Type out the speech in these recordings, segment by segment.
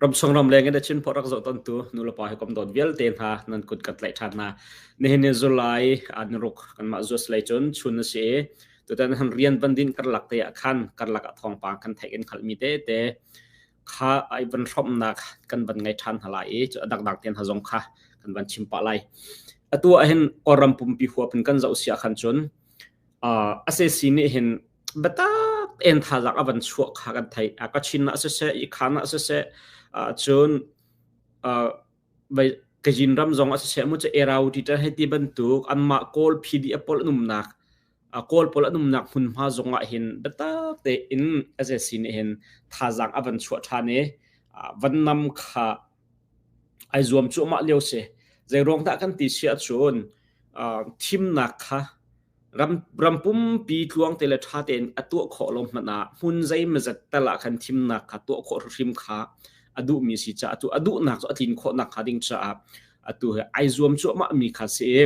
รำส่งรำแรงกันได้ชินพอรักษาต้นตัวนุลปาให้กำดดเวลเตนหานันกุดกัดไหลทันนะนี่เนจุไลอันรุกกันมาจุสไลจนชุนเสียตัวนั้นหันเรียนบันดินกันหลักเตะขันกันหลักทองปางกันไทยกันขัดมีเตะข้าไอ้บันรบนักกันบันไงทันหลายจะดักเตียนหาจงข้ากันบันชิมปะไลตัวเห็นอรำปุ่มปีหัวเป็นกันจะอุเสียขันจนอาเซซีนี่เห็นบัตรเอ็นท่าจากอวันชั่วข้ากันไทยก็ชินนะเสะอีกขันนะเสะจนไปกจินรำจงอาเสะมุจะเอราอุติจะให้ที่บรรทุกอันมาโกลพีดีอพอลนุ่มนักโกลพอลนุ่มนักหุ่นมาจงอาเห็นบัตรเตอินอาเซซีนี่เห็นท่าจากอวันชั่วท่านี้วันนำข้าไอรวมจุมาเลี้ยวเสใจรองตากันติเสียจนทีมนักค่ะรำปุ่มปีทวงเตลท่าเต็นตัวขอลมมันหุ่นใจมันจะตละกันทีมนักค่ะตัวขอริมค่ะอดูมีสิจ้าตัวอดูนักตัวทิ้งขอนักค่ะดิ้งจ้าตัวไอรวมจุมามีค่ะเสีย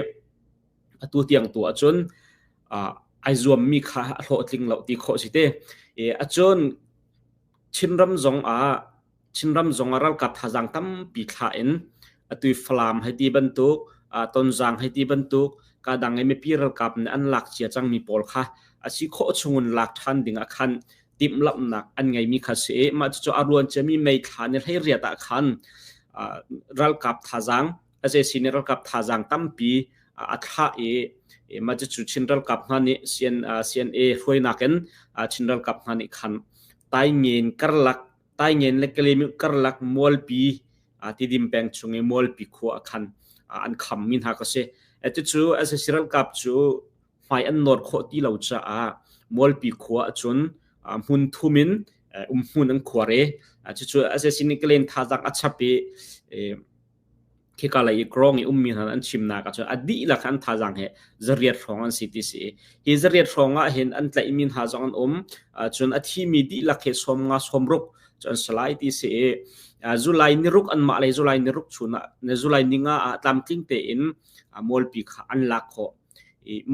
ตัวเตียงตัวจนไอรวมมีค่ะโหทิ้งเราตีขอสิเตจนชินรำจงชินรำจงรัลกับท่าจังตั้มปีท่าเอ็นตัวฟลามให้ตีบรรทุกต้นจังให้ตีบรรทุกกาดังไอ้ไม่ปีรัลกับเนี่ยอันหลักเจียจังมีปอลค่ะสิโคชงุนหลักทันดิ่งขันติมลับหนักอันไงมีข้าเสียมาจะอารวนจะมีไม่ทันให้เรียดขันรัลกับท่าจังอาเจสินรัลกับท่าจังตั้มปีท่ามาจะจุดชินรัลกับนั่นนี่เซียนรวยนักกันชินรัลกับนั่นนี่ขันไตเงินกระลักไตเงินเล็กเลยมีกระลักมอลปีที่ดิมแปงชงมอลปีขวขันอันคำมินหากเสจะจูอาเซียนกับจูไฟอันนอร์ขวที่เราจะมอลปีขวจนมุนทุมินมุนอันขวเรจะจูอาเซียนก็เล่นท่าจากอัชปีที่กาลายกรองมินหันอันชิมนักจูอดีละคันท่าจังเหจะเรียดรองอันสิติสีที่จะเรียดรองเห็นอันแต่มินหาจังอันจนอธิมีดีละเคสมงาสมรุกจนสไลด์ที่เสียจุลัยนิรุกอันมาเลยจุลัยนิรุกชุนะในจุลัยนิงาตามทิ้งเตอินมอลปีขันลักโค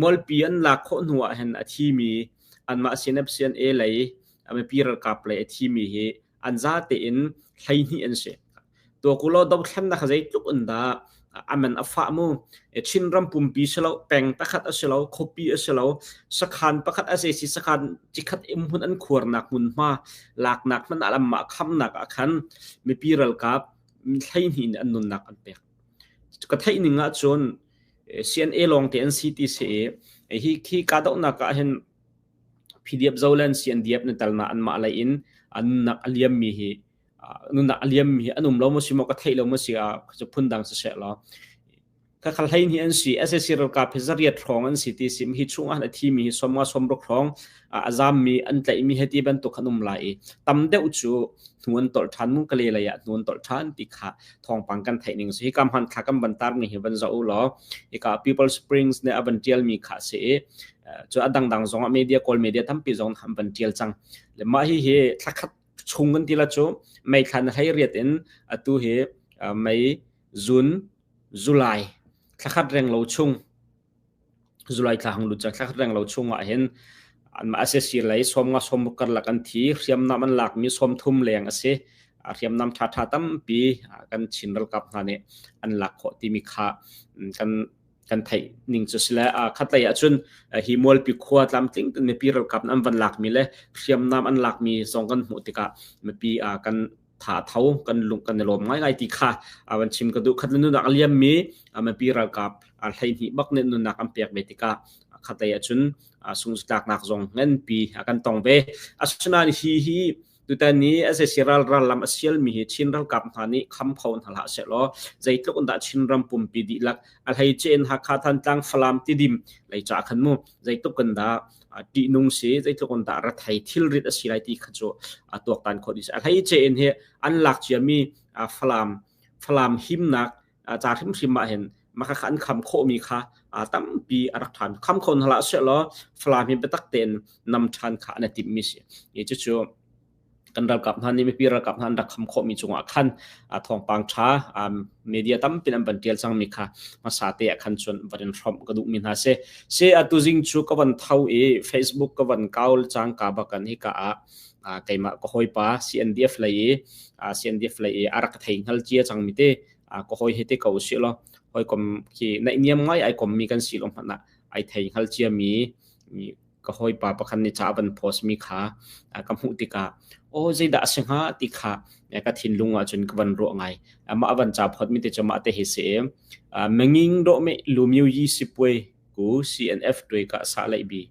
มอลปีอันลักโคหัวเห็นที่มีอันมาเซียนเซียนเลยไม่ปีรักกับเลยที่มีอันซาเตอินใครนี่อันเสตัวกุลดบขันนักใจทุกอันดามันอัฟามูชินรำปุ่มปีเสลาแปงตะขัดเสลาคบปีเสลาสักขันประคัดอาเซซิสักขันจิขัดหุ่นอันขวรนักหุ่นมาหลักนักมันอะไรมาคำนักขันไม่ปีรัลกับใช่หินอันนุนนักอันเปกก็ใช่หนึ่งอ่ะจนเซียนลองเตียนซีทีเสียที่กาดนักเห็นพีดีเอฟเจ้าเล่นเซียนดีเอฟในตลาดอันมาอะไรอินอันนักเลียมมีนุนนักเลียมมีอันนุ่มเราไม่ใช่มาก็ไทยเราไม่ใช่จะพุ่นดังเสียแล้วก็ขัดให้นี่อันสิเอสเอซีรัลกับพิจารณาทองอันสิที่สิมฮิช่วงอันที่มีสมว่าสมรุกทองอาจารย์มีอันแต่มีเหตุบันตุขนมไหลตั้มเดอุจูนวลต่อทันมุกเลยเลยนวลต่อทันติขาทองปังกันไทยหนึ่งสิกำหันขากันบันตาร์นี่เห็นบันเจ้าล้ออีกPeople Springsเนี่ยบันเทียลมีขาเสียจะดังๆสองมีเดียคอลมีเดียทั้งปีสองทำบันเทียลจังเลยมาที่ทักชงกันทีละโจไม่ทันให้เรียนตัวไม่จุลัยทักแรงเราชงจุลัยทางลุจักทักแรงเราชงเห็นอันมาเสียสิเลยสมงาสมกันหลักอันที่เรียมน้ำมันหลักมีสมทุ่มแรงเสียเรียมน้ำท่าตั้มปีกันชินรัลกับนั่นเนี่ยอันหลักขอที่มีค่ากันไทยนิ่งจุดสิละขัดเลยจนฮิมอลปีขวดลำทิ้งในปีรัลกับน้ำวันหลักมีเลยเรียมน้ำอันหลักมีสองกันหมดที่กะในปีกันถาเท้ากันลุงกันในลมง่ายๆที่ค่ะวันชิมกระดูกขัดนุนักเลียมมีมาปีรัลกับไทยที่บักเนนุนักอันเปียกเบติกาขัดเลยจนสุงจากนักจงเงินปีกันตองเบฉะนั้นฮีตัวตอนนี้เอเซียรัลลำเซียลมีชินรัลกับฮันนี่คำพาวน์หลักเสร็จแล้วใจทุกคนได้ชินรำปุ่มปีดีลักอะไรเจนหักขาทันตังฟลามติดิมเลยจากขันมูใจทุกคนได้ดีนุ่งเสียใจทุกคนได้รัฐไทยทิลริดสิไลที่ขจรตัวตันคนนี้อะไรเจนอันหลักจะมีฟลามหิมนักจากหิมมาเห็นมาขันคำโคมีค่ะตั้มปีรักฐานคำคนหลักเสร็จแล้วฟลามหิมไปตักเต็นนำชันขาในติมมิสยี่จะชัวกันรัลกับท่านนี่ไม่ปีรัลกับท่านรักคำโคมีจงอ่ะขันทองปังช้ามีเดียตั้มเป็นอันบันเทียลจังมีค่ะมาสาเตะขันชนวันพร้อมกระดูกมินหาเสตุจิงชูกับวันเท้าFacebook กับวันเก้าจังกับกันฮิกะ ไกมาก็หอยป้า CNDF เลยCNDF เลยอารักไทยฮัลเจียจังมิเตก็หอยเฮติเขาสิลอหอยกลมที่ในเนียมไงไอกลมมีกันสิลอมันนะไอไทยฮัลเจียมีก็หอยป้าประคันนิจาบันโพสมีขากัมหุติกาโอ้ใจด่าสิงหาติขาเนี่ยก็ทิ้งลุงจนกวันรัวไงมาบันจับพอดมิเตจะมาเตหิเสมังยิงโดเมลูมิว20 เวกู CNF ด้วยก็สาเลยบี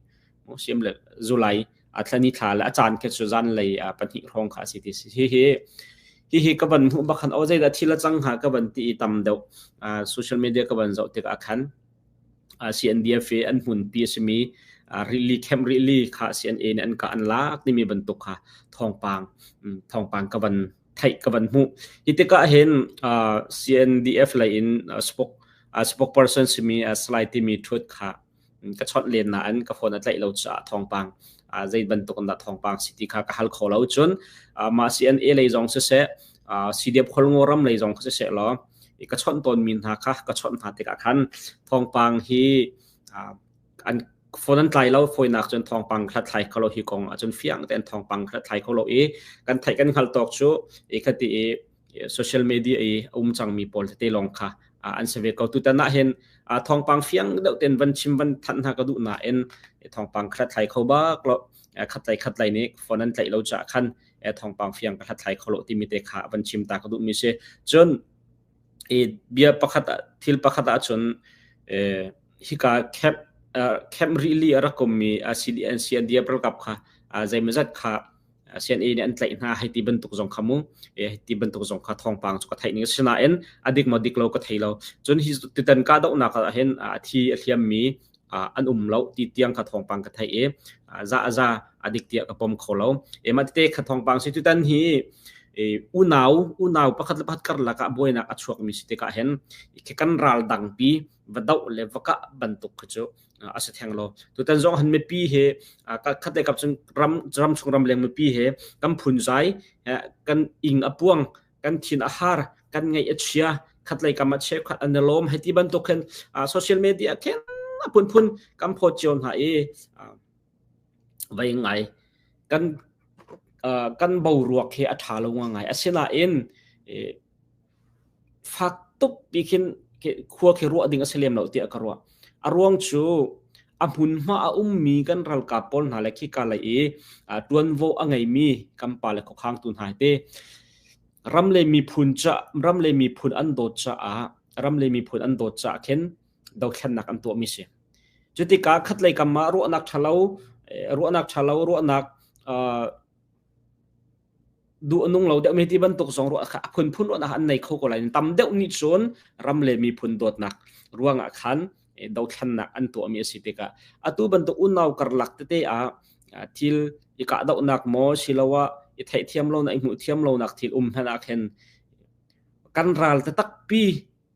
โอ้เสียมเลยจุลัยอัตนิทาและอาจารย์เคสุจันเลยปัญหารองขาสิทิสิเฮก็บันหุบักขันเอาใจดัทีละจังหาก็บันตีตำเดาโซเชียลมีเดียก็บันเจ้าติกอาคันCNDF อันหุ่น PSME really cam really ค่ะ CNA เนี่ยอันก็อันลักนี่มีบรรทุกค่ะทองปางก็บันไทยก็บันหูฮิติก็เห็นCNDF เลยอินspokesperson สิมีสไลด์ที่มีทุดค่ะก็ช็อตเลนนะอันก็ฝนอันไหลเราจะทองปางใจบรรทุกอันดับทองปางสิติค่ะก็ฮัลโคเราจนมา CNA เลยจงเสียCDF คนงอรำเลยจงเสียล้ออีกก็ช็อตตนมินหาค่ะก็ช็อตหาติกาคันทองปางฮีอันฝนนั้นไกลเราฝนหนักจนทองปังคลัดไทยเขาเราฮิกงจนเฟียงแต่ทองปังคลัดไทยเขาเรากันไทยกันขัลตอกชูคดีโซเชียลมีเดียจังมีโพลที่ลงค่ะอันเสวกเขาตุตันน่ะเห็นทองปังเฟียงเดาเต็นวันชิมวันทันหากระดูน่ะทองปังคลัดไทยเขาบ้าก็ขัดไทยนี้ฝนนั้นไกลเราจะคันทองปังเฟียงคลัดไทยเขาเราที่มีเตะขาวันชิมตากระดูมีเสจนเบียประคัตทิลประคัตจนฮิกาแคมรีลีอะไรก็มีCNDF ประกับค่ะใจมันจัดค่ะ CNA เนี่ยอันไหลน่าให้ที่บรรทุกส่งขมุที่บรรทุกส่งขาทองปังสุขไทยนี่ชนะอดีกมาดิกเราก็ไทยเราจนฮิสติดันการดอกนักเห็นที่เทียมมีอันเราที่เตียงขาทองปังก็ไทยจะอดีกเตียกับปมเขาเรามาที่เตะขาทองปังสิติดันฮีอุณาวประคัตพัดกันละก็บ่อยนักอัดช่วงมีสิติกาเห็นแค่กันรัลดังปีวัดดาวเลวก็บรรทุกขจอาศัยแห่งเราตัวตันจงหันไม่ปีเหก็ขัดได้กับซึ่งรำชงรำเลี้ยงไม่ปีเหกันพุนใจกันอิงอปวงกันทินอาหารกันไงเอชยาขัดเลยกับมาเช็คขัดอันเดลมให้ที่บรรทุกเห็นโซเชียลมีเดียเห็นพุนกันโพสต์จนหายไว้ไงกันเบารัวเคอัฐาลงว่าไงอาศัยน่ะฟักตุบปีกินขัวเครัวดิ่งอาศัยเลี้ยงเราเตี้ยกรัวอารวงชูอำหุนมามีกันรัลกาปอนหาเล็กขี้กาเลยตวนโวอังไงมีกัมปาเล็กข้างตุนหายเตรำเลยมีพุนจะรำเลยมีพุนอันโดจะรำเลยมีพุนอันโดจะเข็นดาวเข็นนักอันตัวมิเชจุดที่กาขัดเลยกัมมารัวนักชะลาวรัวนักดูนุ่งเราเดี๋ยวมีที่บรรทุกสองรัวค่ะพุนรัวนักอันในเขาก็เลยตำเดี๋ยวนี้ชนรำเลยมีพุนโดดนักรัวงักขันดาวขันนักอันตัวมีสิทธิ์ก็ตัวบรรทุกอุ่นเอากระลักเตะทิลอีกดาวนักโมศิลวะไทยเทียมเราในหมู่เทียมเรานักทิลให้นักเห็นกันรัลตักปี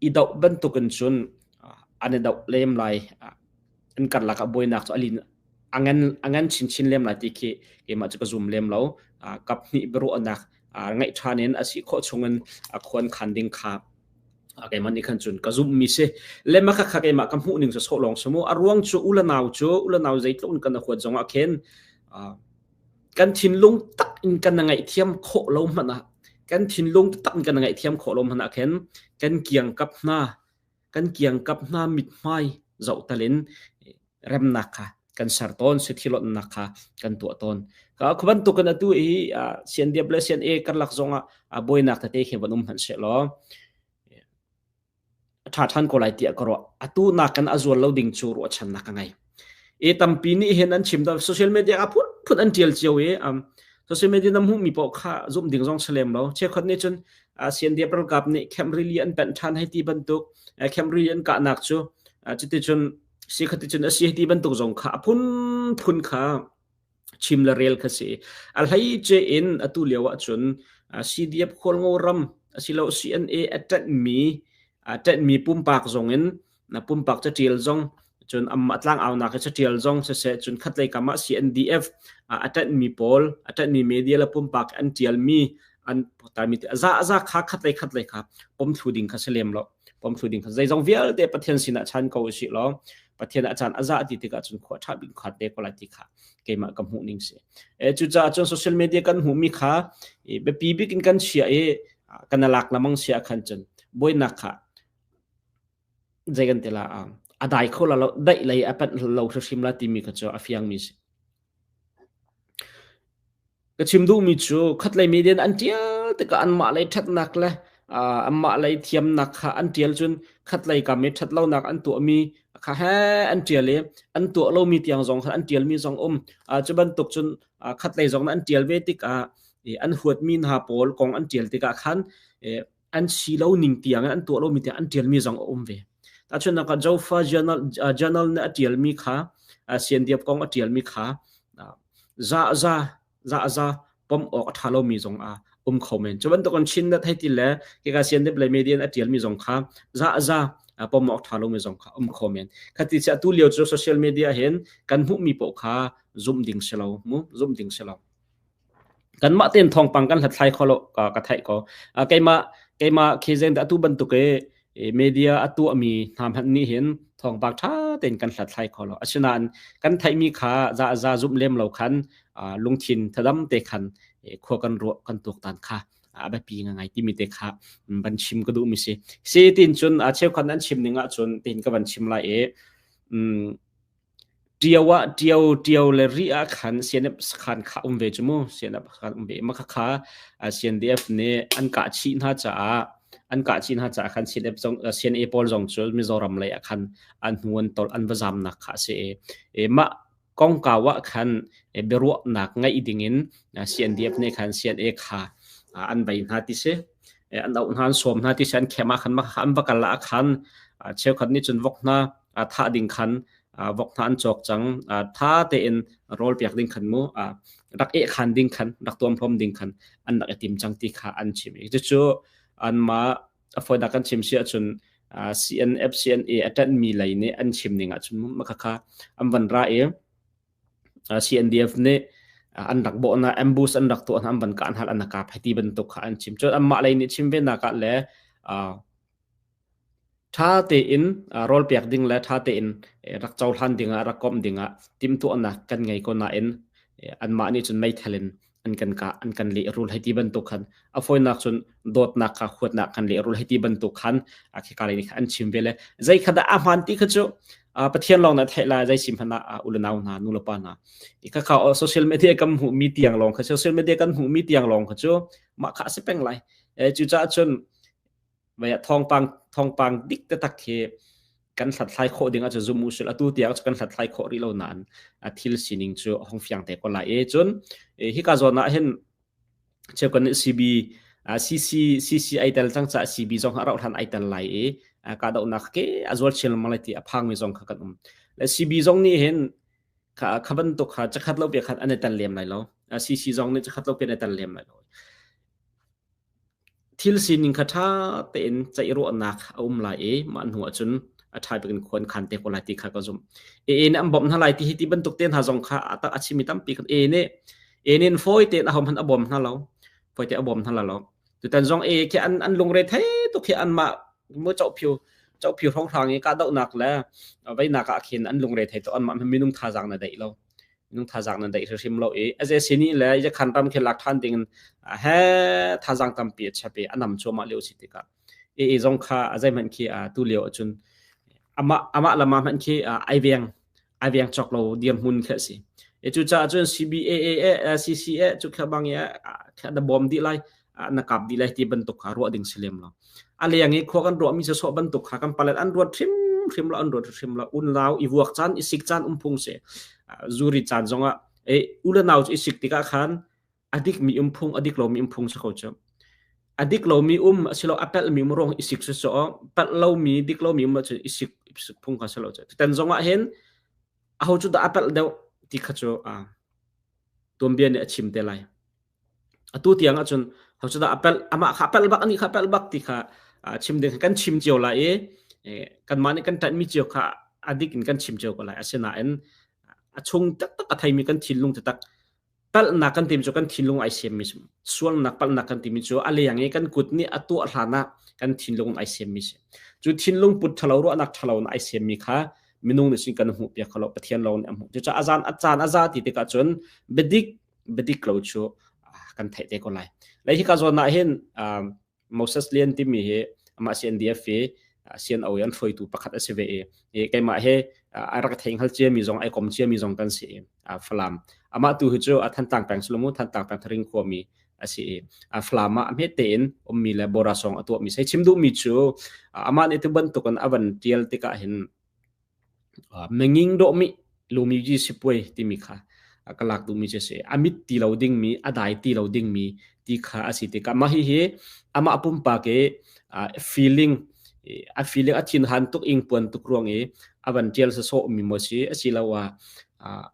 อีดาวบรรทุกกันชนอันนี้ดาวเลี้ยมไหลอันกระลักบ่อยนักตัวลินอังงั้นชินเลี้ยมไหลที่เกมาจะกระซุ่มเลี้ยมเรากับนี่บรูอันนักไงชาเน้นอาศัยข้อชงเงินควรขันดิ่งขาเกมันนี่ขันจุนกระซุ่มมิเสเล่มก็ขัดเกมาคำพูดหนึ่งจะโซ่ลงสมมุติอารวงจูอุลนาวใจตุนกันขวดจงอาเคนกันทินลุงตักอินกันไงเทียมโคลมมันนะกันทินลุงตักกันไงเทียมโคลมมันนะเคนกันเกี่ยงกับหน้ามิดไม้เจ้าตะลินเริ่มนักค่ะกันสารต้นเสถิลดนักค่ะกันตัวต้นก็ขบันตุกันตัวเสียนเดียบเลยเสียนกันหลักจงบ่อยนักแต่เตะเขบันหันเสลอถ้าท่านก็ไล่เตียก็รอตัวนักกันอาจวนเราดิ่งจูรัวชันนักไงตั้มปีนี้เห็นอันชิมดาวโซเชียลมีเดียพูดอันเดียลเจียวโซเชียลมีเดียน้ำหูมีปอกข้าซุ่มดิ่งจงเฉลิมเราเชื่อคนนี้จนเสียนเดียประกับนี่แคมริเลียนเป็นทันให้ที่บรรทุกแคมริเลียนกะนักจูจุดที่จนสิขัดที่จนอาศัยที่บรรทุกจงข้าพุนข้าชิมละเรียลข้าสิอะไรเจอินตัวเลี้ยวจนซีเดียบคนงอรำสิเรา CNA อัดมีปุ่มปากจงเงินปุ่มปากจะเจียลจงจนอัดล่างเอาหนักจะเจียลจงเสร็จจนขัดเลยกับมา CNDF อัดมีโพลอัดมีเมดียและปุ่มปากอันเจียลมีอันตามีจะขาขัดเลยครับผมทูดิ่งข้าเฉลี่ยมแล้วผมทูดิ่งข้าใจจงเวียลเดปเทียนสินะชันเขาสิแล้ว ประเทศอาจารย์อาซาติติกาจนขวดทับินขัดเด็กคนละที่ค่ะเกมากับหูนิ่งเสียจุดจ้าจนโซเชียลมีเดียกันหูมีค่ะแบบปีบิกินกันเชียกันนักละมังเชียขันจนบ่อยนักค่ะใจกันเตละได้เขาเราได้เลยเป็นเราชิมละที่มีก็จะอฟิยังมีก็ชิมดูมีจูขัดเลยมีเดียนอันเดียวแต่ก็อันมาเลยทัดนักเลยอันมาเลยเทียมนักค่ะอันเดียวจนขัดเลยก็ไม่ทัดเรานักอันตัวมีค่ะแฮอันเดียวเลยอันตัวเรามีเตียงสองอันเดียวมีสองจะบรรทุกจนขัดเลยสองอันเดียวเวติกอันหัวมีนหาโพลของอันเดียวติกาขันอันชีเราหนึ่งเตียงอันตัวเรามีเตียงอันเดียวมีสองเวแต่ชนนักเจ้าฟ้า journal เนี่ยอันเดียวมีค่ะเสียนเดียบของอันเดียวมีค่ะza pom ok thalo mi zong comment chuban to kon chin na thai ti le ke ka sian de ble median atial mi zong kha za pom ok thalo mi zong kha comment khati cha tu leo social media hen kan hu mi po kha zoom ding selo mu zoom ding selo kan ma ten thong pang kan thlai kholo ka thai ko keima khezeng da tu ban tu ke media atu ami tham han ni hen thong pak tha ten kan thlai kholo achunan kan thai mi kha za zoom lem lo khanลงทินทะดำเตะขันขวกันรัวกันตุกตันค่ะแบบปีง่ายที่มีเตะค่ะบันชิมก็ดูมิสิเสียตินจนเชฟคนนั้นชิมหนึ่งจนตินก็บันชิมละเดียวเลยรีอาขันเสียนขันข้าเวจมูเสียนขันเวมาค่ะเสียนเดียฟเนี่ยอันกาชีน่าจะอันกาจีนฮะจะขันเสียนจงเสียนเอพอลจงจูมิโซรัมเลยขันอันหวนตอลอันวจามนักค่ะเสียมากองกาวะขันเบรัวนักไงอีดิ่งินเสียนเดียบเนี่ยขันเสียนเอกค่ะอันใบหน้าที่เสอันเอาหันสวมหน้าที่เสียนเข้มขันมาขันบักละขันเชื่อขันนี่จนวกหน้าท่าดิ่งขันวกหน้าอันจอกจังท่าเต็นโรลเปียกดิ่งขันมูรักเอกขันดิ่งขันรักตัวพรมดิ่งขันอันนักติมจังที่ขาอันชิมจู่อันมาฟอยดักกันชิมเสียจนCNF CNA อันมีไหลเนี่ยอันชิมหนึ่งจนมาค่ะอันวันไรCNDF เนี่ยอันดักโบนะ ambush อันดักตัวนั้นบันการหันอันนักการให้ที่บรรทุกขันชิมจนอันมาเลยนี่ชิมเป็นนักการเลยท่าเตอินโรลเปียกดิ่งและท่าเตอินรักเจ้าทันดิ่งรักกอมดิ่งติมตัวอันนักกันไงก็น่าเอ็นอันมานี่จนไม่ทะเลนอันกันเลี้ยรูลให้ที่บรรทุกขันเอาฟอยนักจนโดดนักขวดนักกันเลี้ยรูลให้ที่บรรทุกขันคิดการนี้อันชิมไปเลยใจขดาอามันที่เขาจะประเทศเราเนี่ยไทยลาใจสิมพนะอุลนาวนานุลปานะอีกเขาโซเชียลมีเดียกันหูมีเตียงลงเขาโซเชียลมีเดียกันหูมีเตียงลงเขาจะมาขาสิเป็นไรจุดจ้าจนเวลาทองปังดิกตะตักเคกันสัตว์ไทยโคดิ่งอาจจะซูมูสุลตัวเตียงจะกันสัตว์ไทยโคริโลนานทิลสินิงจูห้องเฟียงแต่คนละจนฮิกาโซนะเห็นเชื่อกันCC ไอเดลจังจะ CB จงหาเราทันไอเดลไลกาดเอานักเกอจวลเชลมาเลยที่พังมีจงขัดกันและ CB จงนี่เห็นขับบันตุกจะขัดเราเปียขัดอันนี้ตันเลียมไรแล้ว CC จงนี่จะขัดเราเป็นอันตันเลียมไรแล้วทิลสินิงขัดท่าเต็นใจรู้นักไลมันหัวจนทายเป็นคนขันเตะคนละที่ขัดก็จมเนี่ยอันบ่มท่าไรที่บรรทุกเต้นหาจงขัดตั้งอาชีพตั้มปีกันเนี่ยฟอยเต้นเอาพันอับบ่มท่าเราฟอยเต้นอับบ่มท่าเราแต่ตอนจงแค่อันลงเรทให้ตุกแค่อันมาเมื่อเจ้าผิวท้องทางนี้ก็ต้องหนักแล้วไว้หนักเขียนอันลงเรทให้ตัวอันมันไม่นุ่งท่าจางนั่นได้แล้วนุ่งท่าจางนั่นได้เราชิมเราไอ้เสียนี่แหละจะขันตั้มแค่หลักฐานดิ่งเฮ้ท่าจางตั้มเปียใช่ไหมอันนั้นชัวมาเลี้ยวสิติกาจงข้าไอ้มันคือตัวเลี้ยวจนอามาละมามันคือไอเวียงจอกเราเดียมหุ่นแค่สิจุดจ้าจน CBAA CCA จุดแค่บางอย่างแค่ดับบอมดีไลนักกับดีไลที่บรรทุกขารัวดิ่งเสลียมเราอะไรอย่างนี้ขวกันรัวมีจะสอบบรรทุกขากันปลัดอันรัวทริมละอันรัวทริมละอุ่นลาวอีวัวจานอีสิกจานพุงเสจูริจานจงอุ่นลาวอีสิกติกาขันอดีกมีพุงอดีกเรามีพุงสักคนจะอดีกเรามีสิเราอัปเปิลมีมรองอีสิกสุดๆปัดเรามีดิกเรามีมาจะอีสิกพุงกันสิเราจะแต่จงว่าเห็นเอาจุดอัปเปิลเดียวที่เขาจะตัวเบียนเนี่ยชิมเตลัยตัวเตียงจนเขาจะอัปเปิลอัปเปิลบักอันนี้อัปเปิลบักที่เขาชิมเด็กกันชิมเจียวละกันมาเนี่ยกันตัดมีเจียวค่ะอดีกินกันชิมเจียวก็เลยอาเซน่าชงตักไทยมีกันทิ้งลงตักปัลนักกันทีมโจกันทิ้งลงไอเซียมิสส่วนนักปัลนักกันทีมโจอะไรอย่างนี้กันกุดนี่ตัวหานะกันทิ้งลงไอเซียมิสจุดทิ้งลงปุถทะเลาะนักทะเลาะไอเซียมิค่ะ minung ni sin kan hu pia khalo pathian lo ni amu cha azan aza ti te ka chon bedik lo chu kan thai te ko lai hi ka zo na hin Moses lian ti mi he ama CNDF sian awian foi tu pakhat asve e kai ma he arak theng hal che mi zong ai kom che mi zong kan si flam ama tu hu chu athan tang pang slomu than tang pang thring kho mi asi flama am he ten mi le bora song atu mi sai chimdu mi chu ama ne tu ban tu kan avan tiel te ka hin menging do mi lumi ji sipoi ti mi kha kalak tu mi che se amit ti loading mi adai ti loading mi ti kha asi te ka ma hi he ama apum pa ke feeling a thin han tuk ing pon tuk ruang avan tiel sa so mi mo si asilawa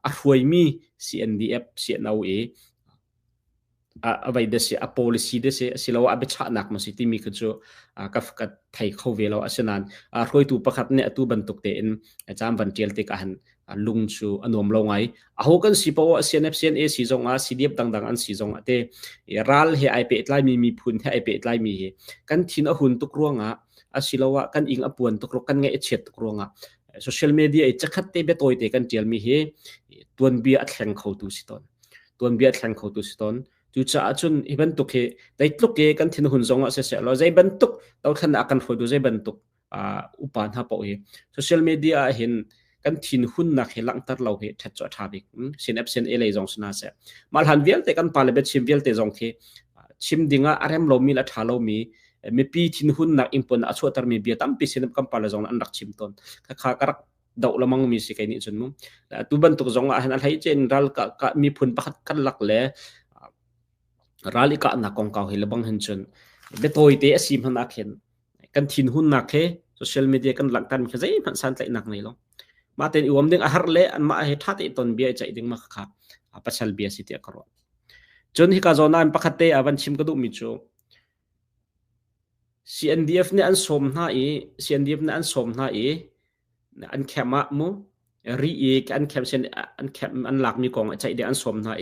a huai mi CNDF si nau avai de se a policy de se asilawa abe cha nak mo si ti mi khu ka fakat thai kho velo asanan roi tu pakhat ne atu ban tuk te in cham van tiel te ka han lung chu anom lo ngai a ho kan si po CNF CNA si zong a CDF dang dang an si zong ate ral he ai pe tlai mi phun he ai pe tlai mi he kan thin a hun tuk ruanga asilawa kan ing apuan tuk ro kan nge chet tuk ruanga social media e chakhat te be toy te kan tiel mi he tuan bi a thleng kho tu siton tuan bi a thleng kho tu siton tu cha chun iban tuk he dai tluk ke kan thin hun zong a se lo zai ban tuk tau khan akan khoi du zai ban tuk upan ha po he social media hin kan thin hun nak he lang tar lo he that cho thabik sin absent ele jong sna se mal han vial te kan pale bet chim vial te jong the chim dinga arem lo mi la thalo mi me pi thin hun nak impon a chu tar mi bia tam pi sin kam pale jong an rak chim ton kha karak dau lamang mi si kai ni chun mu tu ban tuk jong a han al hai chen ral ka mi phun pakhat kan lak le rali ka na kong kaw hilabang hin chun betoi te asim han akhen kan thin hun nak he social media kan lang tan khazai man san tlai nak nei lo ma ten iwam ding a har le an ma he thate ton bia chai ding ma kha apachal bia si te karo chun hi ka zona an pakhate awan chim ka du mi chu CNDF ne an som na CNDF ne an som na an khema mu ri an khem sen an khem an lak mi kong chai de an som na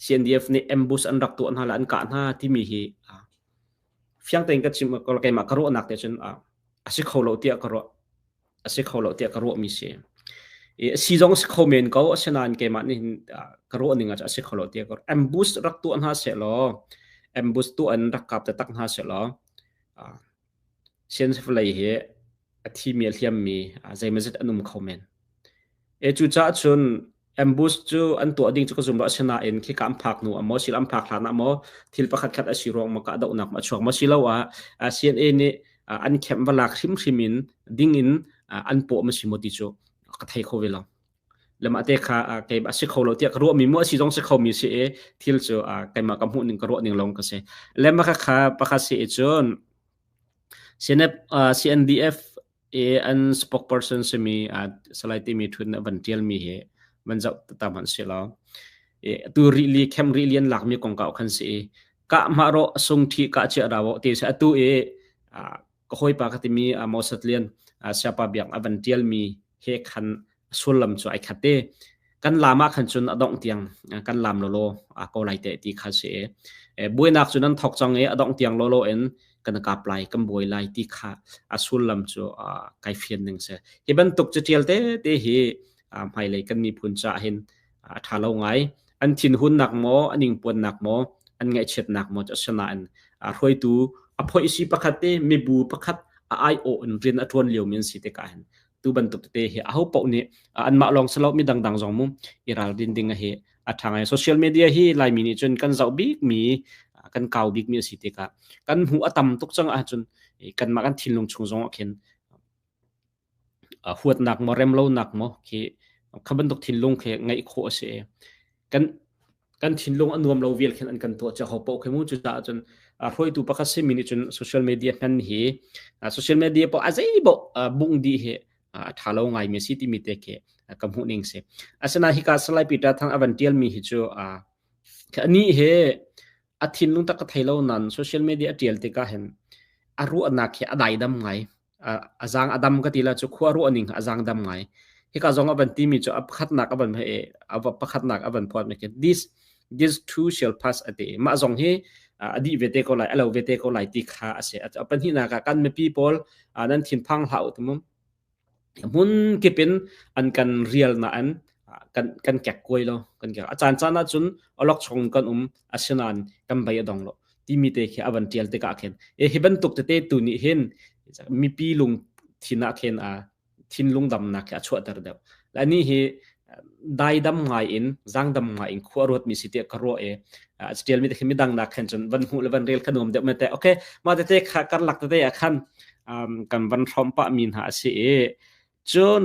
CNDF ni ambush an rak tu an hala an ka na ti mi hi fyang teng ka chim ko kai ma karo nak te chun asi kholo tia karo mi se si jong si khomen ko asanan ke ma ni karo ni nga asi kholo tia karo ambush rak tu an ha se lo ambush tu an rak kap ta tak ha se lo sen se flai he athi mi hliam mi zai mazet anum khomen chu cha chun ambush chu an to ding chu ka zum ra sena en khi kam phak nu amo sil am phak thana mo thil pakhat khat asirong ma ka da unak ma chuak ma silawa CNA ni an khem wala khrim khrimin ding in an po ma simoti chu ka thai kho vela lama te kha ke ba si kholo tia ka ro mi mo si jong se kho mi se thil chu kai ma kam hu ning ka ro ning long ka se lema kha pakha se chon CNF CNDF an spokesperson se mi salai ti mi thun ban tiel mi he man zau ta man se la tu really kem really lak mi kong ka khan se ka ma ro sung thi ka che rawo te sa tu ko hoi pa ka ti mi mo satlian sa pa biak avan tiel mi he khan sulam chu ai khate kan lama khan chun adong tiang kan lam lo ko lai te ti kha se buinak chunan thok chang adong tiang lo en kan ka apply kam boi lai ti kha asulam chu kai fian ning se iban tuk che tiel te hi mai lai kan mi phun cha hin thalo ngai an thin hun nak mo aning pon nak mo an ngai chet nak mo chana an roi tu a phoi si pakhate mi bu pakhat ai o an rin atron leo min si te ka han tu ban tuk te he a ho pau ni an ma long salo mi dang dang jong mu iral din ding a he a thangai social media hi lai mi ni chun kan zau big mi kan kaw big mi si te ka kan hu atam tuk chang a chun kan ma kan thin long chung jong khen huat nak mo rem lo nak mo ki khaban tok thin lung khe ngai kho se kan thin lung anuam lo vel khen an kan to cha ho po khemu chu ta chun roi tu pakha se mini chun social media han hi social media po azai bo bung di he thalo ngai me si ti mi te ke kam hu ning se asana hi ka salai pita thang avantial mi hi chu ani he a thin lung ta ka thailo nan social media tial te ka hen aru anak he adai dam ngai azang adam ka tila chu khwaru aning azang dam ngai hi ka zonga ban ti mi chu ap khat nak aban he ap pakhat nak aban phot me ke this too shall pass a day ma zong he adi vete ko lai alo vete ko lai ti kha ase apan hi na ka kan me people nan thin phang hlau tum มุนกิเป็นอันกันเรียลนะอันกันแกะกวยโลกันแกะอาจารย์จานะจุนอลอกชงกันอาชนันกันไปดองโลที่มีเตะอวันเทียลเตกะเข็นฮิบันตุกเตตุนี่เห็นมีปีลุงทินักเข็นทินลุงดำนักชวดตระเดวและนี่เฮได้ดำไงอินจังดำไงอินขวารถมีสิทธิ์กรัวสเตียลมีแต่มีดังนักเข็นจนวันหูและวันเรียลขนมเดเมเตโอเคมาเตะกันหลักเตะขันกันวันทอมปะมินหาสิจน